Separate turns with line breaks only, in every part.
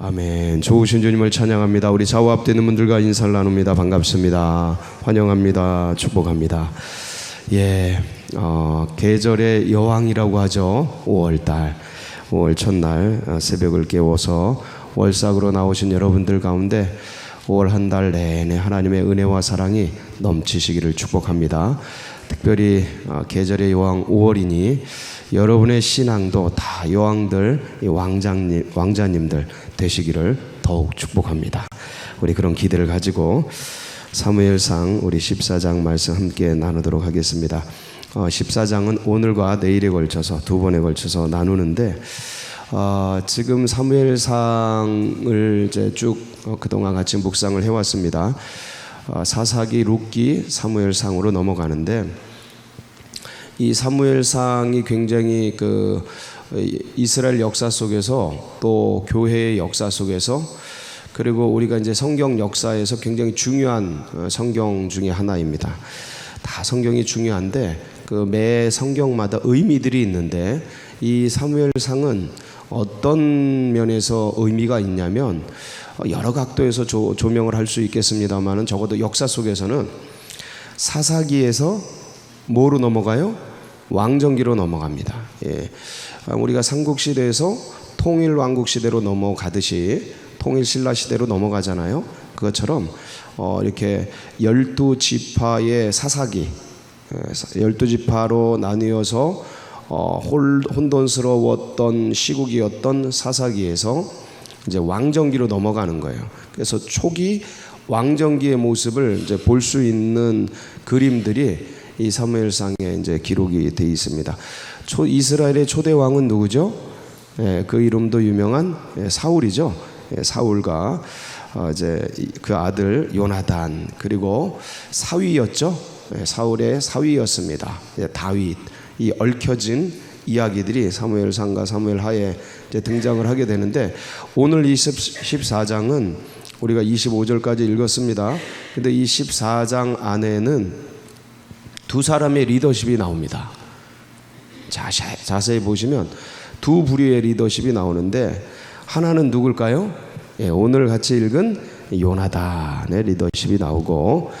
아멘. 좋으신 주님을 찬양합니다. 우리 좌우 앞에 있는 분들과 인사를 나눕니다. 반갑습니다. 환영합니다. 축복합니다. 계절의 여왕이라고 하죠. 5월달, 5월 첫날 새벽을 깨워서 월삭으로 나오신 여러분들 가운데 5월 한 달 내내 하나님의 은혜와 사랑이 넘치시기를 축복합니다. 특별히 계절의 여왕 5월이니 여러분의 신앙도 다 여왕들, 왕자님들 되시기를 더욱 축복합니다. 우리 그런 기대를 가지고 사무엘상 우리 14장 말씀 함께 나누도록 하겠습니다. 14장은 오늘과 내일에 걸쳐서 두 번에 걸쳐서 나누는데 지금 사무엘상을 이제 쭉 그동안 같이 묵상을 해왔습니다. 사사기, 룻기, 사무엘상으로 넘어가는데 이 사무엘상이 굉장히 이스라엘 역사 속에서 또 교회의 역사 속에서 그리고 우리가 이제 성경 역사에서 굉장히 중요한 성경 중에 하나입니다. 다 성경이 중요한데 매 성경마다 의미들이 있는데 이 사무엘상은 어떤 면에서 의미가 있냐면 여러 각도에서 조명을 할 수 있겠습니다만은 적어도 역사 속에서는 사사기에서 뭐로 넘어가요? 왕정기로 넘어갑니다. 우리가 삼국시대에서 통일왕국시대로 넘어가듯이 통일신라시대로 넘어가잖아요. 그것처럼 이렇게 12지파의 사사기, 12지파로 나뉘어서 혼돈스러웠던 시국이었던 사사기에서 이제 왕정기로 넘어가는 거예요. 그래서 초기 왕정기의 모습을 이제 볼 수 있는 그림들이 이 사무엘상에 이제 기록이 되어 있습니다. 이스라엘의 초대 왕은 누구죠? 그 이름도 유명한 사울이죠. 사울과 이제 그 아들 요나단 그리고 사위였죠. 사울의 사위였습니다. 다윗. 이 얽혀진 이야기들이 사무엘상과 사무엘하에 이제 등장을 하게 되는데 오늘 14장은 우리가 25절까지 읽었습니다. 근데 이 14장 안에는 두 사람의 리더십이 나옵니다. 자세히 보시면 두 부류의 리더십이 나오는데 하나는 누굴까요? 오늘 같이 읽은 요나단의 리더십이 나오고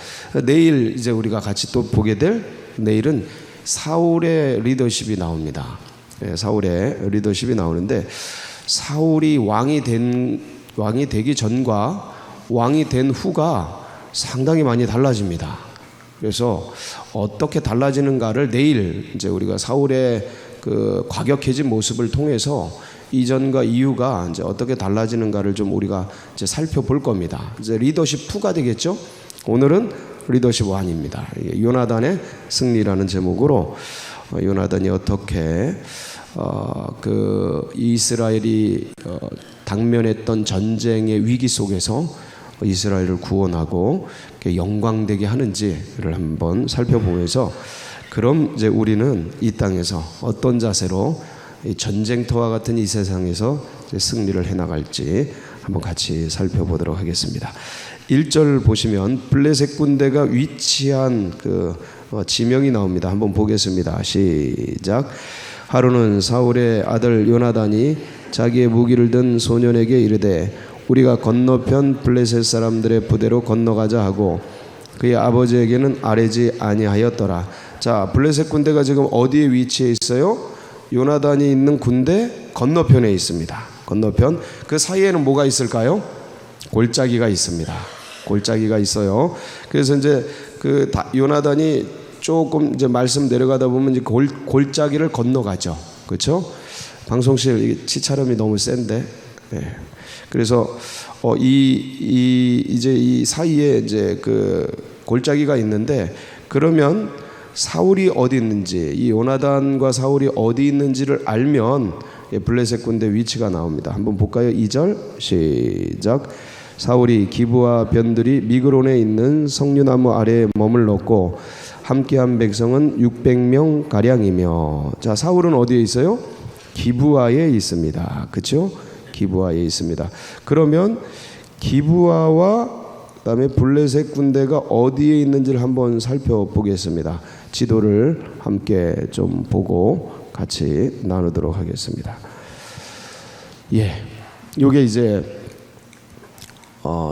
내일 이제 우리가 같이 또 보게 될 내일은 사울의 리더십이 나옵니다. 사울의 리더십이 나오는데 사울이 왕이 되기 전과 왕이 된 후가 상당히 많이 달라집니다. 그래서 어떻게 달라지는가를 내일 이제 우리가 사울의 과격해진 모습을 통해서 이전과 이후가 이제 어떻게 달라지는가를 좀 우리가 이제 살펴볼 겁니다. 이제 리더십 2가 되겠죠. 오늘은 리더십 1입니다. 요나단의 승리라는 제목으로 요나단이 어떻게 이스라엘이 당면했던 전쟁의 위기 속에서 이스라엘을 구원하고 영광되게 하는지를 한번 살펴보면서 그럼 이제 우리는 이 땅에서 어떤 자세로 전쟁터와 같은 이 세상에서 승리를 해나갈지 한번 같이 살펴보도록 하겠습니다. 1절 보시면 블레셋 군대가 위치한 지명이 나옵니다. 한번 보겠습니다. 시작. 하루는 사울의 아들 요나단이 자기의 무기를 든 소년에게 이르되 우리가 건너편 블레셋 사람들의 부대로 건너가자 하고 그의 아버지에게는 아뢰지 아니하였더라. 자, 블레셋 군대가 지금 어디에 위치해 있어요? 요나단이 있는 군대 건너편에 있습니다. 건너편. 그 사이에는 뭐가 있을까요? 골짜기가 있습니다. 골짜기가 있어요. 그래서 이제 요나단이 조금 이제 말씀 내려가다 보면 이제 골짜기를 건너가죠. 그렇죠? 방송실 치차름이 너무 센데. 그래서 이제 이 사이에 이제 골짜기가 있는데 그러면 사울이 어디 있는지 이 요나단과 사울이 어디 있는지를 알면 블레셋 군대 위치가 나옵니다. 한번 볼까요? 2절 시작. 사울이 기브와 변들이 미그론에 있는 석류나무 아래에 머물렀고 함께한 백성은 600명 가량이며. 자, 사울은 어디에 있어요? 기브아에 있습니다. 그렇죠? 기브아에 있습니다. 그러면 기브아와 그다음에 블레셋 군대가 어디에 있는지를 한번 살펴보겠습니다. 지도를 함께 좀 보고 같이 나누도록 하겠습니다. 요게 이제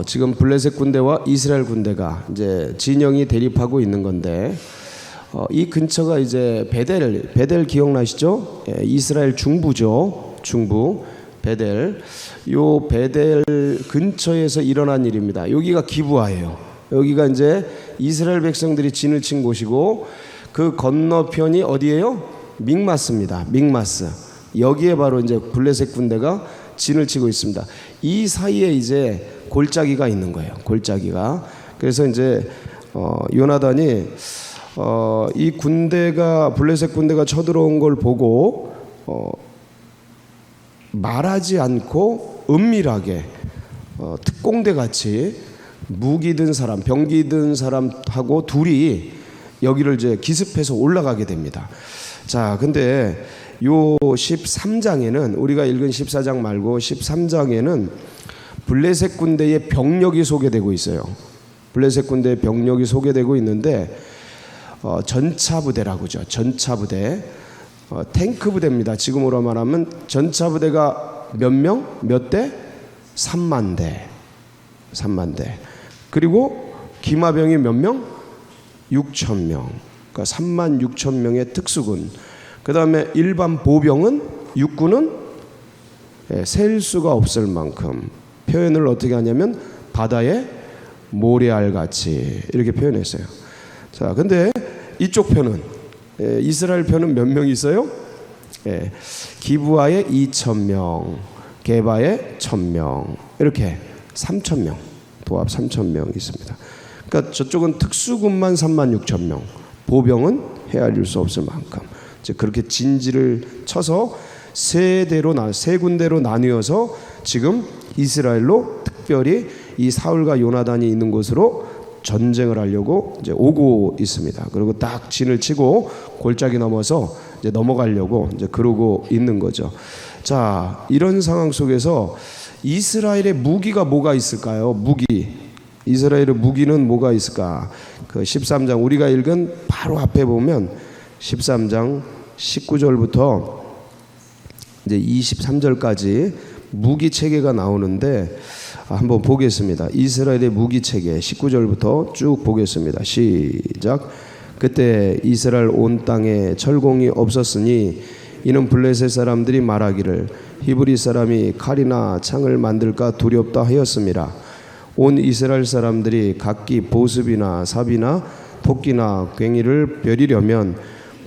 지금 블레셋 군대와 이스라엘 군대가 이제 진영이 대립하고 있는 건데, 이 근처가 이제 베델 기억나시죠? 예, 이스라엘 중부죠. 중부 베델. 요 베델 근처에서 일어난 일입니다. 여기가 기브아예요. 여기가 이제 이스라엘 백성들이 진을 친 곳이고, 그 건너편이 어디예요? 믹마스입니다. 믹마스. 여기에 바로 이제 블레셋 군대가 진을 치고 있습니다. 이 사이에 이제 골짜기가 있는 거예요. 골짜기가. 그래서 이제 요나단이 이 군대가, 블레셋 군대가 쳐들어온 걸 보고 말하지 않고 은밀하게 특공대 같이 무기 든 사람, 병기 든 사람하고 둘이 여기를 이제 기습해서 올라가게 됩니다. 자, 근데 요 13장에는, 우리가 읽은 14장 말고 13장에는 블레셋 군대의 병력이 소개되고 있어요. 블레셋 군대의 병력이 소개되고 있는데, 전차부대라고 하죠. 전차부대. 탱크 부대입니다. 지금으로 말하면 전차부대가 몇 명? 몇 대? 3만 대. 3만 대. 그리고 기마병이 몇 명? 6천 명. 그러니까 3만 6천 명의 특수군. 그 다음에 일반 보병은, 육군은 셀 수가 없을 만큼, 표현을 어떻게 하냐면 바다의 모래알같이 이렇게 표현했어요. 자, 근데 이쪽 편은, 이스라엘 편은 몇 명 있어요? 기브아에 2,000명, 게바에 1,000명, 이렇게 3,000명, 도합 3,000명 있습니다. 그러니까 저쪽은 특수군만 36,000명, 보병은 헤아릴 수 없을 만큼 이제 그렇게 진지를 쳐서 세 군데로 나뉘어서 지금 이스라엘로, 특별히 이 사울과 요나단이 있는 곳으로 전쟁을 하려고 이제 오고 있습니다. 그리고 딱 진을 치고 골짜기 넘어서 이제 넘어가려고 이제 그러고 있는 거죠. 자, 이런 상황 속에서 이스라엘의 무기가 뭐가 있을까요? 무기. 이스라엘의 무기는 뭐가 있을까? 그 13장 우리가 읽은 바로 앞에 보면 13장 19절부터 이제 23절까지 무기 체계가 나오는데, 한번 보겠습니다. 이스라엘의 무기 체계 19절부터 쭉 보겠습니다. 시작. 그때 이스라엘 온 땅에 철공이 없었으니 이는 블레셋 사람들이 말하기를 히브리 사람이 칼이나 창을 만들까 두렵다 하였음이라. 온 이스라엘 사람들이 각기 보습이나 삽이나 토끼나 괭이를 벼리려면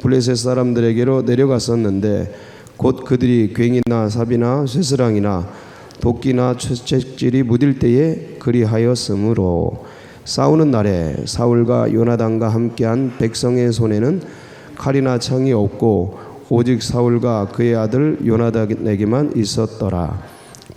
블레셋 사람들에게로 내려갔었는데, 곧 그들이 괭이나 삽이나 쇠스랑이나 도끼나 채찍질이 무딜 때에 그리하였으므로 싸우는 날에 사울과 요나단과 함께한 백성의 손에는 칼이나 창이 없고 오직 사울과 그의 아들 요나단에게만 있었더라.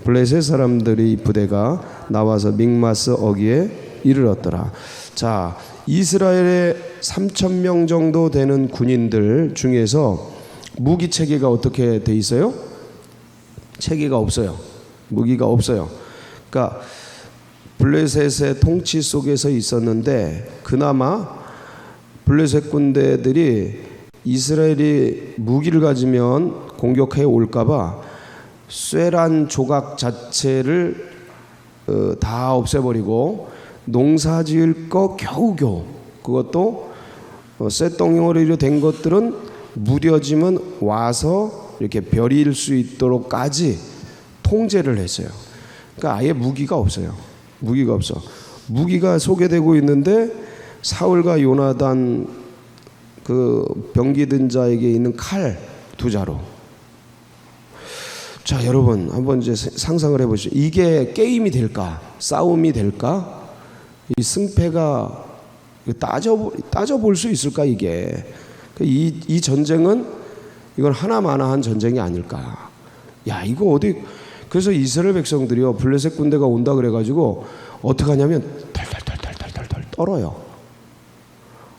블레셋 사람들의 부대가 나와서 믹마스 어귀에 이르렀더라. 자, 이스라엘의 3,000명 정도 되는 군인들 중에서 무기 체계가 어떻게 돼 있어요? 체계가 없어요. 무기가 없어요. 그러니까 블레셋의 통치 속에서 있었는데, 그나마 블레셋 군대들이 이스라엘이 무기를 가지면 공격해 올까봐 쇠란 조각 자체를 다 없애버리고 농사 지을 거 겨우겨우, 그것도 쇠덩어리로 된 것들은 무뎌지면 와서 이렇게 벼릴 수 있도록까지 통제를 했어요. 그러니까 아예 무기가 없어요. 무기가 없어. 무기가 소개되고 있는데 사울과 요나단 그 병기 든 자에게 있는 칼 2자루. 자, 여러분 한번 이제 상상을 해보시죠. 이게 게임이 될까? 싸움이 될까? 이 승패가 따져볼 수 있을까? 이게 이 전쟁은 이건 하나마나한 전쟁이 아닐까? 야, 이거 어디? 그래서 이스라엘 백성들이요, 블레셋 군대가 온다 그래가지고 어떻게 하냐면 덜덜덜덜덜덜 떨어요.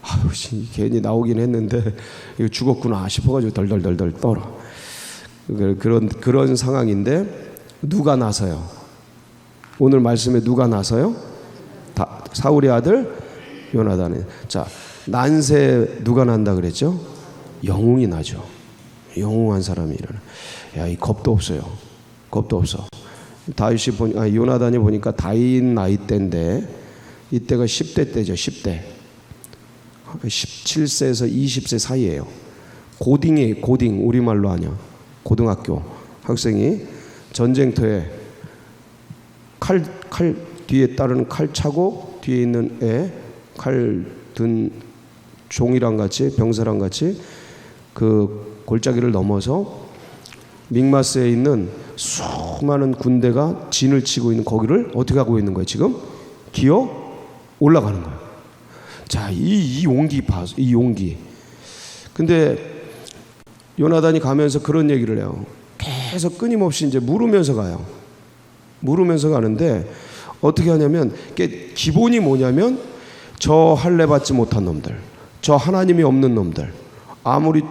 아유, 괜히 나오긴 했는데 이거 죽었구나 싶어가지고 덜덜덜덜 떨어. 그런 상황인데 누가 나서요? 오늘 말씀에 누가 나서요? 사울의 아들 요나단이. 자, 난세 누가 난다 그랬죠? 영웅이 나죠. 영웅한 사람이 일어나. 야, 이 겁도 없어요. 겁도 없어. 요나단이 보니까 다윗 나이 때인데 이때가 10대 때죠. 10대 17세에서 20세 사이예요. 고딩 우리말로 하냐, 고등학교 학생이 전쟁터에 칼 뒤에 따르는 칼 차고 뒤에 있는 애 칼 든 종이랑 같이 병사랑 같이 그 골짜기를 넘어서 믹마스에 있는 수많은 군대가 진을 치고 있는 거기를 어떻게 하고 있는 거예요? 지금 기어 올라가는 거예요. 자, 이 용기 봐, 이 용기. 근데 요나단이 가면서 그런 얘기를 해요. 계속 끊임없이 이제 물으면서 가요. 물으면서 가는데 어떻게 하냐면, 기본이 뭐냐면, 저 할례 받지 못한 놈들, 저 하나님이 없는 놈들, 아무리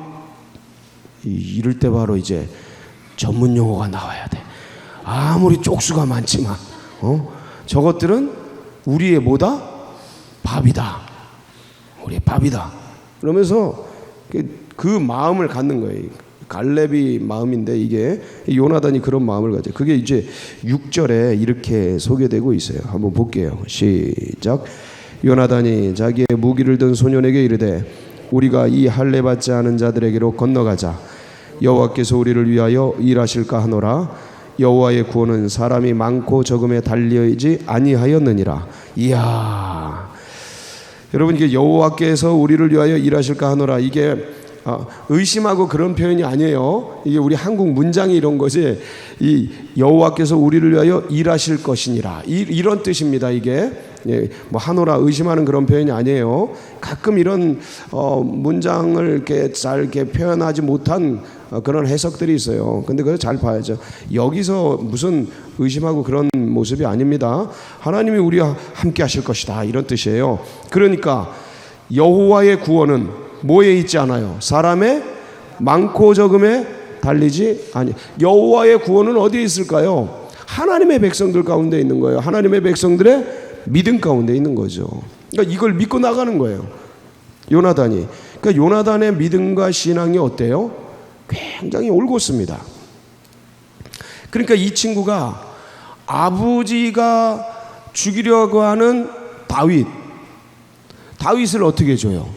이럴 때 바로 이제 전문 용어가 나와야 돼. 아무리 쪽수가 많지만 저것들은 우리의 뭐다? 밥이다. 우리의 밥이다. 그러면서 그 마음을 갖는 거예요. 갈렙이 마음인데 이게 요나단이 그런 마음을 가져요. 그게 이제 6절에 이렇게 소개되고 있어요. 한번 볼게요. 시작. 요나단이 자기의 무기를 든 소년에게 이르되 우리가 이 할례 받지 않은 자들에게로 건너가자. 여호와께서 우리를 위하여 일하실까 하노라. 여호와의 구원은 사람이 많고 적음에 달리지 아니하였느니라. 이야, 여러분, 이게 여호와께서 우리를 위하여 일하실까 하노라, 이게 의심하고 그런 표현이 아니에요. 이게 우리 한국 문장이 이런 것이, 이 여호와께서 우리를 위하여 일하실 것이니라, 이런 뜻입니다. 이게 뭐 하노라 의심하는 그런 표현이 아니에요. 가끔 이런 문장을 이렇게 잘 이렇게 표현하지 못한 그런 해석들이 있어요. 근데 그걸 잘 봐야죠. 여기서 무슨 의심하고 그런 모습이 아닙니다. 하나님이 우리와 함께 하실 것이다, 이런 뜻이에요. 그러니까 여호와의 구원은 뭐에 있지 않아요? 사람의 많고 적음에 달리지 아니. 여호와의 구원은 어디에 있을까요? 하나님의 백성들 가운데 있는 거예요. 하나님의 백성들의 믿음 가운데 있는 거죠. 그러니까 이걸 믿고 나가는 거예요, 요나단이. 그러니까 요나단의 믿음과 신앙이 어때요? 굉장히 올곧습니다. 그러니까 이 친구가 아버지가 죽이려고 하는 다윗을 어떻게 해줘요?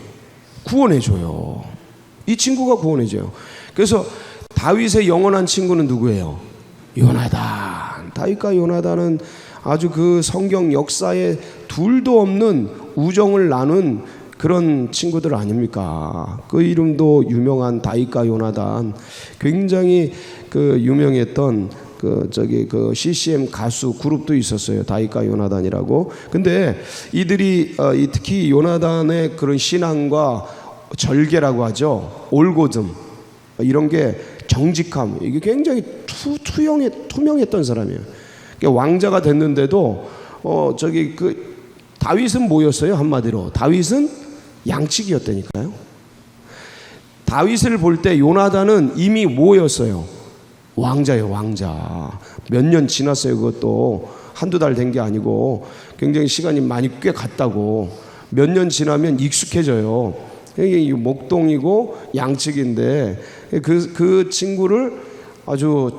구원해줘요. 이 친구가 구원해줘요. 그래서 다윗의 영원한 친구는 누구예요? 요나단. 다윗과 요나단은 아주 그 성경 역사에 둘도 없는 우정을 나눈 그런 친구들 아닙니까? 그 이름도 유명한 다윗과 요나단. 굉장히 그 유명했던 그 CCM 가수 그룹도 있었어요. 다윗과 요나단이라고. 근데 이들이 특히 요나단의 그런 신앙과 절개라고 하죠. 올곧음, 이런 게, 정직함, 이게 굉장히 투명했던 사람이에요. 그러니까 왕자가 됐는데도 다윗은 뭐였어요? 한마디로 다윗은 양치기였다니까요. 다윗을 볼 때 요나단은 이미 뭐였어요? 왕자예요, 왕자. 몇 년 지났어요. 그것도 한두 달 된 게 아니고 굉장히 시간이 많이 꽤 갔다고. 몇 년 지나면 익숙해져요. 이게 목동이고 양측인데 그 친구를 아주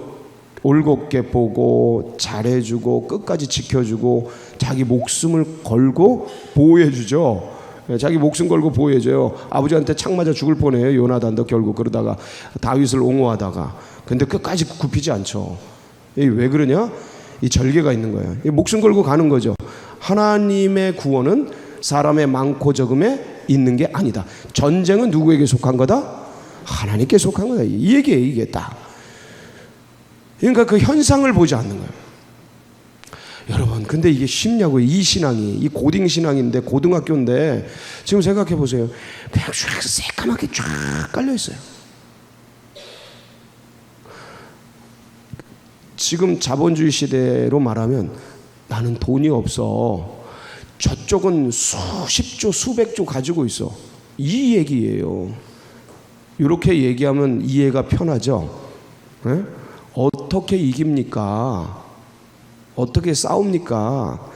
올곧게 보고 잘해주고 끝까지 지켜주고 자기 목숨을 걸고 보호해주죠. 자기 목숨 걸고 보호해줘요. 아버지한테 창 맞아 죽을 뻔해요, 요나단도 결국. 그러다가 다윗을 옹호하다가. 근데 끝까지 굽히지 않죠. 왜 그러냐? 이 절개가 있는 거예요. 목숨 걸고 가는 거죠. 하나님의 구원은 사람의 많고 적음에 있는 게 아니다. 전쟁은 누구에게 속한 거다? 하나님께 속한 거다. 이 얘기예요, 이게 딱. 그러니까 그 현상을 보지 않는 거예요. 여러분, 근데 이게 쉽냐고요? 이 신앙이, 이 고딩 신앙인데, 고등학교인데, 지금 생각해 보세요. 그냥 쫙 새까맣게 쫙 깔려 있어요. 지금 자본주의 시대로 말하면 나는 돈이 없어, 저쪽은 수십조 수백조 가지고 있어, 이 얘기예요. 이렇게 얘기하면 이해가 편하죠. 네? 어떻게 이깁니까? 어떻게 싸웁니까?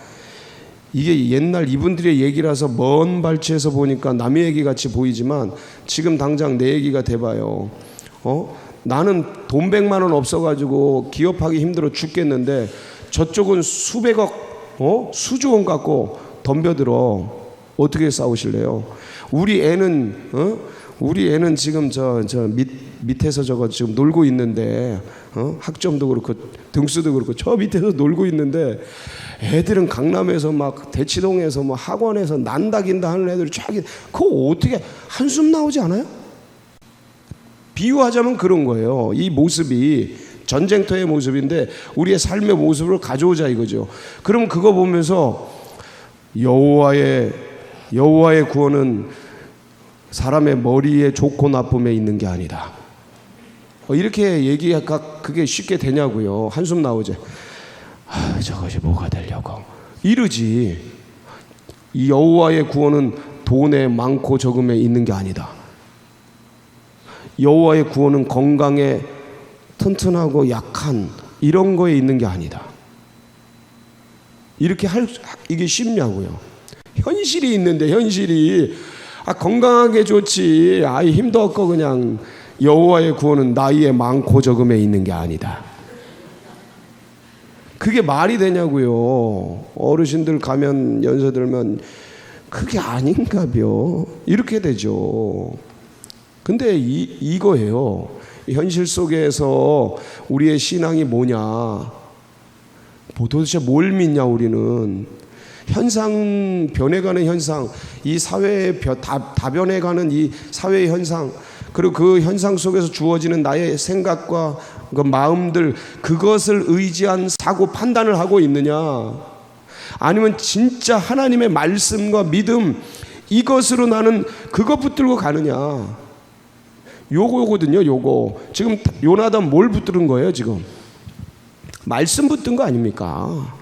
이게 옛날 이분들의 얘기라서 먼 발치에서 보니까 남의 얘기 같이 보이지만 지금 당장 내 얘기가 돼봐요. 나는 돈 100만 원 없어가지고 기업하기 힘들어 죽겠는데 저쪽은 수백억, 수조 원 갖고 덤벼들어. 어떻게 싸우실래요? 우리 애는 지금 저 밑에서 저거 지금 놀고 있는데, 학점도 그렇고 등수도 그렇고 저 밑에서 놀고 있는데, 애들은 강남에서 막 대치동에서 뭐 학원에서 난다긴다 하는 애들이 쫙, 그거 어떻게 한숨 나오지 않아요? 비유하자면 그런 거예요. 이 모습이 전쟁터의 모습인데 우리의 삶의 모습을 가져오자 이거죠. 그럼 그거 보면서 여호와의 구원은 사람의 머리에 좋고 나쁨에 있는 게 아니다. 이렇게 얘기가 그게 쉽게 되냐고요. 한숨 나오지. 저것이 뭐가 되려고 이러지. 이 여호와의 구원은 돈에 많고 적음에 있는 게 아니다. 여호와의 구원은 건강에 튼튼하고 약한 이런 거에 있는 게 아니다. 이렇게 이게 쉽냐고요. 현실이 있는데 현실이 건강하게 좋지. 힘도 없고 그냥. 여호와의 구원은 나이에 많고 적음에 있는 게 아니다. 그게 말이 되냐고요. 어르신들 가면 연세 들면 그게 아닌가벼 이렇게 되죠. 근데 이거예요. 현실 속에서 우리의 신앙이 뭐냐, 도대체 뭘 믿냐. 우리는 현상, 변해가는 현상, 이 사회의 다 변해가는 이 사회의 현상, 그리고 그 현상 속에서 주어지는 나의 생각과 그 마음들, 그것을 의지한 사고 판단을 하고 있느냐, 아니면 진짜 하나님의 말씀과 믿음, 이것으로 나는 그것 붙들고 가느냐. 요거거든요. 요거 지금 요나단 뭘 붙들은 거예요? 지금 말씀 붙든 거 아닙니까?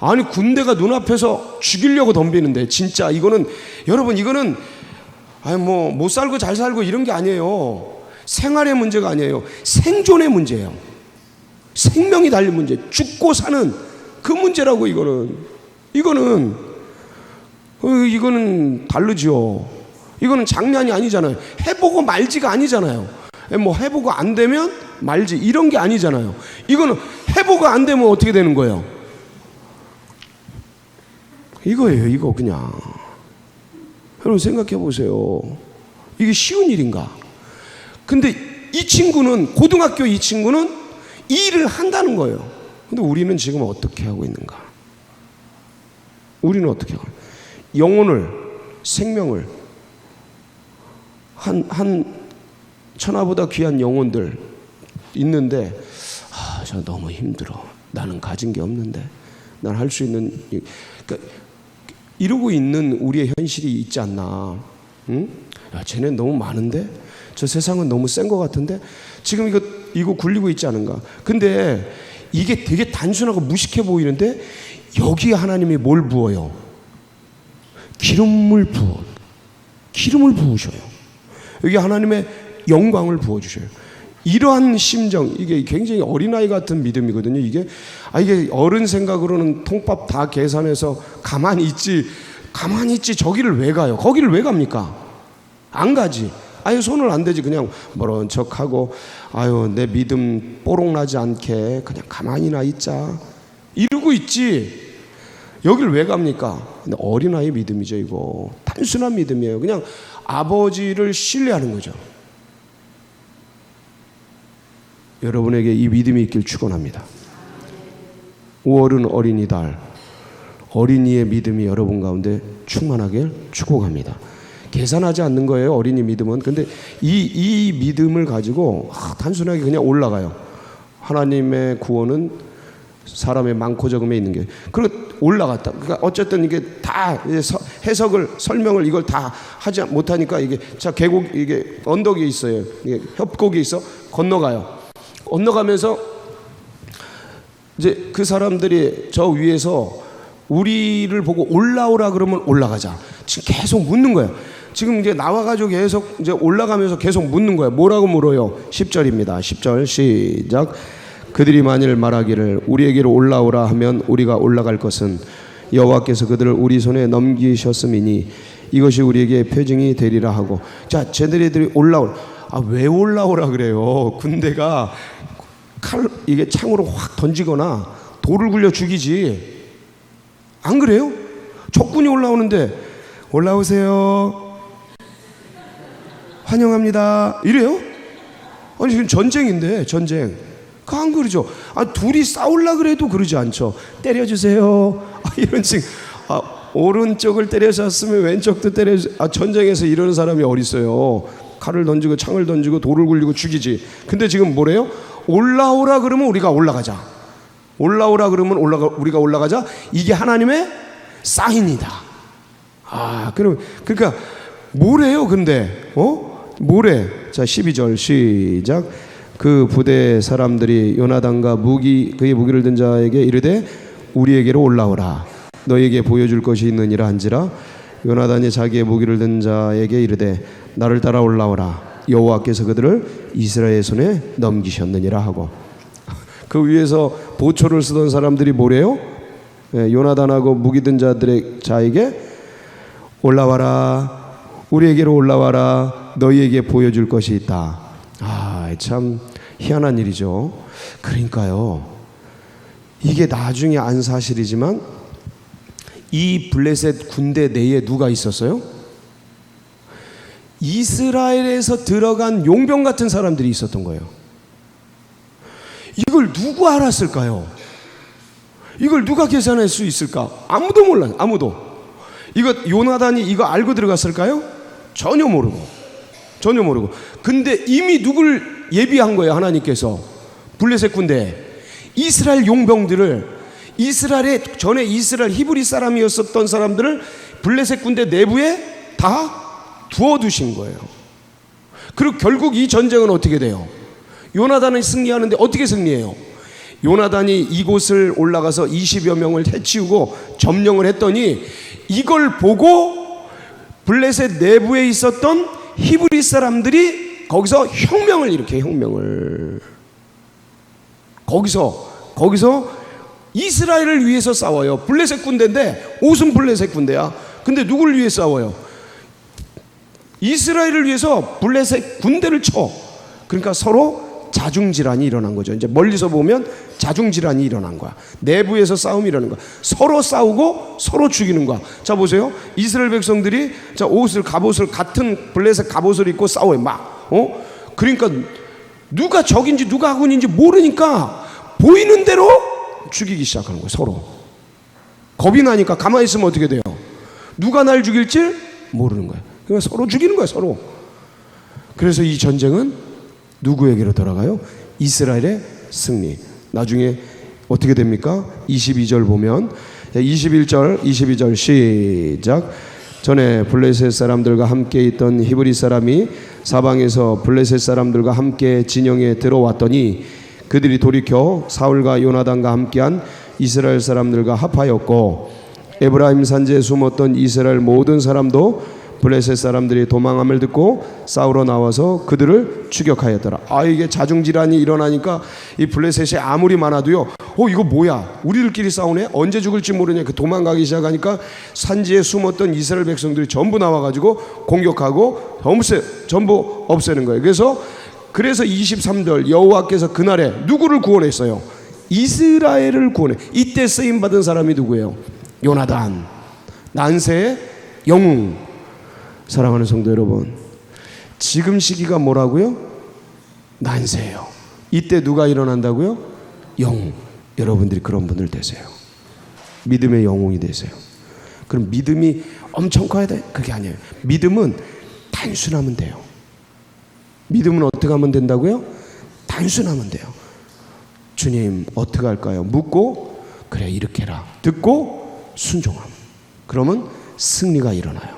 아니 군대가 눈앞에서 죽이려고 덤비는데, 진짜 이거는 여러분, 이거는 뭐 못 살고 잘 살고 이런 게 아니에요. 생활의 문제가 아니에요. 생존의 문제예요. 생명이 달린 문제, 죽고 사는 그 문제라고. 이거는 다르죠. 이거는 장난이 아니잖아요. 해보고 말지가 아니잖아요. 뭐 해보고 안 되면 말지 이런 게 아니잖아요. 이거는 해보고 안 되면 어떻게 되는 거예요? 이거예요. 이거 그냥 여러분 생각해 보세요. 이게 쉬운 일인가? 근데 이 친구는, 고등학교 이 친구는 이 일을 한다는 거예요. 근데 우리는 지금 어떻게 하고 있는가? 우리는 어떻게 하고 있는가? 영혼을, 생명을, 한 천하보다 귀한 영혼들 있는데, 저 너무 힘들어. 나는 가진 게 없는데, 난 할 수 있는, 그러니까 이러고 있는 우리의 현실이 있지 않나? 응? 야, 쟤네 너무 많은데, 저 세상은 너무 센 것 같은데, 지금 이거 굴리고 있지 않은가? 근데 이게 되게 단순하고 무식해 보이는데 여기에 하나님이 뭘 부어요? 기름을 부으셔요. 여기 하나님의 영광을 부어주셔요. 이러한 심정, 이게 굉장히 어린아이 같은 믿음이거든요. 이게 어른 생각으로는 통밥 다 계산해서 가만히 있지 저기를 왜 가요? 거기를 왜 갑니까? 안 가지. 손을 안 대지. 그냥 모른 척하고 내 믿음 뽀록나지 않게 그냥 가만히나 있자 이러고 있지. 여길 왜 갑니까? 근데 어린아이 믿음이죠. 이거 단순한 믿음이에요. 그냥 아버지를 신뢰하는 거죠. 여러분에게 이 믿음이 있길 축원합니다. 5월은 어린이달, 어린이의 믿음이 여러분 가운데 충만하길 축복합니다. 계산하지 않는 거예요, 어린이 믿음은. 근데 이 믿음을 가지고 단순하게 그냥 올라가요. 하나님의 구원은 사람의 많고 적음에 있는 게. 그리고 올라갔다. 그러니까 어쨌든 이게 다 해석을, 설명을 이걸 다 하지 못하니까 이게 계곡, 이게 언덕이 있어요. 이게 협곡이 있어. 건너가면서 이제 그 사람들이 저 위에서 우리를 보고 올라오라 그러면 올라가자. 지금 계속 묻는 거예요. 지금 이제 나와가지고 계속 이제 올라가면서 계속 묻는 거예요. 뭐라고 물어요? 10절입니다. 10절 시작. 그들이 만일 말하기를 우리에게로 올라오라 하면 우리가 올라갈 것은 여호와께서 그들을 우리 손에 넘기셨음이니 이것이 우리에게 표징이 되리라 하고. 자, 쟤네들이 왜 올라오라 그래요? 군대가 이게 창으로 확 던지거나 돌을 굴려 죽이지. 안 그래요? 적군이 올라오는데 올라오세요, 환영합니다 이래요? 아니 지금 전쟁인데, 전쟁. 안 그러죠. 둘이 싸울라 그래도 그러지 않죠. 때려주세요. 이런 식. 오른쪽을 때려줬으면 왼쪽도 때려주세요. 전쟁에서 이러는 사람이 어디 있어요? 칼을 던지고 창을 던지고 돌을 굴리고 죽이지. 근데 지금 뭐래요? 올라오라 그러면 우리가 올라가자. 올라오라 그러면 우리가 올라가자. 이게 하나님의 사인이다. 그러니까 뭐래요? 근데 뭐래? 자, 12절 시작. 그 부대 사람들이 요나단과 그의 무기를 든 자에게 이르되 우리에게로 올라오라. 너에게 보여줄 것이 있느니라 한지라. 요나단이 자기의 무기를 든 자에게 이르되 나를 따라 올라오라. 여호와께서 그들을 이스라엘의 손에 넘기셨느니라 하고. 그 위에서 보초를 쓰던 사람들이 뭐래요? 요나단하고 무기 든 자에게 올라와라. 우리에게로 올라와라. 너희에게 보여줄 것이 있다. 참 희한한 일이죠. 그러니까요, 이게 나중에 안 사실이지만 이 블레셋 군대 내에 누가 있었어요? 이스라엘에서 들어간 용병 같은 사람들이 있었던 거예요. 이걸 누구 알았을까요? 이걸 누가 계산할 수 있을까? 아무도 몰라요. 아무도. 이거 요나단이 이거 알고 들어갔을까요? 전혀 모르고. 근데 이미 누굴 예비한 거예요? 하나님께서. 블레셋 군대, 이스라엘 용병들을, 이스라엘에 전에 이스라엘 히브리 사람이었었던 사람들을 블레셋 군대 내부에 다 두어두신 거예요. 그리고 결국 이 전쟁은 어떻게 돼요? 요나단이 승리하는데 어떻게 승리해요? 요나단이 이곳을 올라가서 20여 명을 해치우고 점령을 했더니 이걸 보고 블레셋 내부에 있었던 히브리 사람들이 거기서 혁명을 일으켜요. 혁명을. 거기서 이스라엘을 위해서 싸워요. 블레셋 군대인데 옷은 블레셋 군대야. 근데 누구를 위해 싸워요? 이스라엘을 위해서 블레셋 군대를 쳐. 그러니까 서로 자중질환이 일어난 거죠. 이제 멀리서 보면 자중질환이 일어난 거야. 내부에서 싸움이 일어나는 거야. 서로 싸우고 서로 죽이는 거야. 자, 보세요. 이스라엘 백성들이 갑옷을 같은 블레셋 갑옷을 입고 싸워요. 그러니까 누가 적인지 누가 아군인지 모르니까 보이는 대로 죽이기 시작하는 거예요. 서로. 겁이 나니까 가만히 있으면 어떻게 돼요? 누가 날 죽일지 모르는 거예요. 그러니까 서로 죽이는 거예요. 서로. 그래서 이 전쟁은 누구에게로 돌아가요? 이스라엘의 승리. 나중에 어떻게 됩니까? 22절 보면 22절 시작. 전에 블레셋 사람들과 함께 있던 히브리 사람이 사방에서 블레셋 사람들과 함께 진영에 들어왔더니 그들이 돌이켜 사울과 요나단과 함께한 이스라엘 사람들과 합하였고 에브라임 산지에 숨었던 이스라엘 모든 사람도 블레셋 사람들이 도망함을 듣고 싸우러 나와서 그들을 추격하였더라. 이게 자중질환이 일어나니까 이 블레셋이 아무리 많아도요, 이거 뭐야, 우리들끼리 싸우네, 언제 죽을지 모르냐. 도망가기 시작하니까 산지에 숨었던 이스라엘 백성들이 전부 나와가지고 공격하고 전부 없애는 거예요. 그래서 23절 여호와께서 그날에 누구를 구원했어요? 이스라엘을 구원해. 이때 쓰임받은 사람이 누구예요? 요나단, 난세의 영웅. 사랑하는 성도 여러분, 지금 시기가 뭐라고요? 난세예요. 이때 누가 일어난다고요? 영웅. 여러분들이 그런 분들 되세요. 믿음의 영웅이 되세요. 그럼 믿음이 엄청 커야 돼? 그게 아니에요. 믿음은 단순하면 돼요. 믿음은 어떻게 하면 된다고요? 단순하면 돼요. 주님 어떻게 할까요? 묻고 그래 이렇게 해라. 듣고 순종함. 그러면 승리가 일어나요.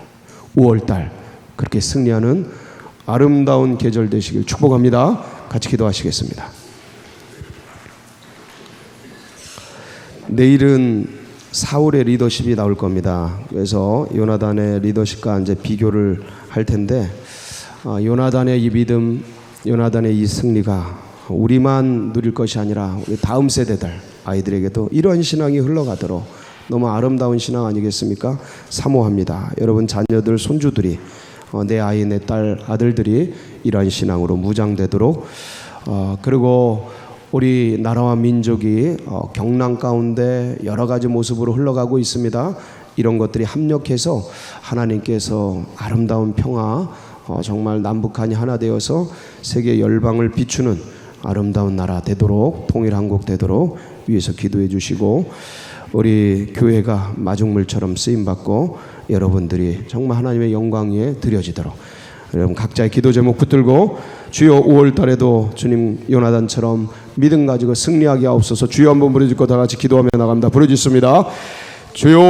5월달 그렇게 승리하는 아름다운 계절 되시길 축복합니다. 같이 기도하시겠습니다. 내일은 사울의 리더십이 나올 겁니다. 그래서 요나단의 리더십과 이제 비교를 할 텐데, 요나단의 이 믿음, 요나단의 이 승리가 우리만 누릴 것이 아니라 우리 다음 세대들 아이들에게도 이런 신앙이 흘러가도록 너무 아름다운 신앙 아니겠습니까? 사모합니다. 여러분 자녀들, 손주들이 내 아이, 내 딸, 아들들이 이러한 신앙으로 무장되도록 그리고 우리 나라와 민족이 경랑 가운데 여러 가지 모습으로 흘러가고 있습니다. 이런 것들이 합력해서 하나님께서 아름다운 평화, 정말 남북한이 하나 되어서 세계 열방을 비추는 아름다운 나라 되도록, 통일한국 되도록 위해서 기도해 주시고, 우리 교회가 마중물처럼 쓰임받고 여러분들이 정말 하나님의 영광 위에 드려지도록 여러분 각자의 기도 제목 붙들고, 주여 5월 달에도 주님 요나단처럼 믿음 가지고 승리하게 하옵소서. 주여 한번 부르짖고 다 같이 기도하며 나갑니다. 부르짖습니다. 주여.